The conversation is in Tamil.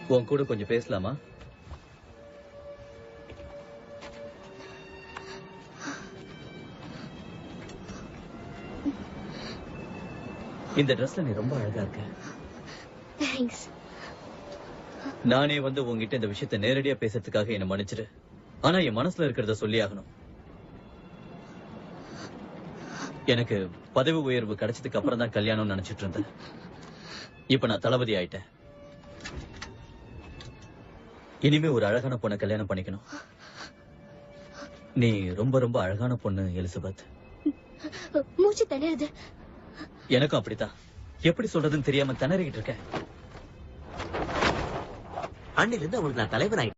உன் கூட கொஞ்சம் பேசலாமா? இந்த ட்ரெஸ்ல நீ ரொம்ப அழகா இருக்க. தேங்க்ஸ். நானே வந்து உங்ககிட்ட இந்த விஷயத்தை நேரடியா பேசுறதுக்காக என்ன மன்னிச்சிரு. ஆனா என் மனசுல இருக்கிறத சொல்லி ஆகணும். எனக்கு பதவி உயர்வு கிடைச்சதுக்கு அப்புறம் தான் கல்யாணம் நினைச்சிட்டு இருந்தேன். இப்ப நான் தளபதி ஆயிட்டேன். இனிமே ஒரு அழகான பொண்ணை கல்யாணம் பண்ணிக்கணும். நீ ரொம்ப ரொம்ப அழகான பொண்ணு எலிசபெத். மூச்சு திணறுது. எனக்கும் அப்படித்தான். எப்படி சொல்றதுன்னு தெரியாம திணறிக்கிட்டு இருக்கேன். அன்னிலிருந்து அவங்களுக்கு நான் தலைவன் ஆயிட்டேன்.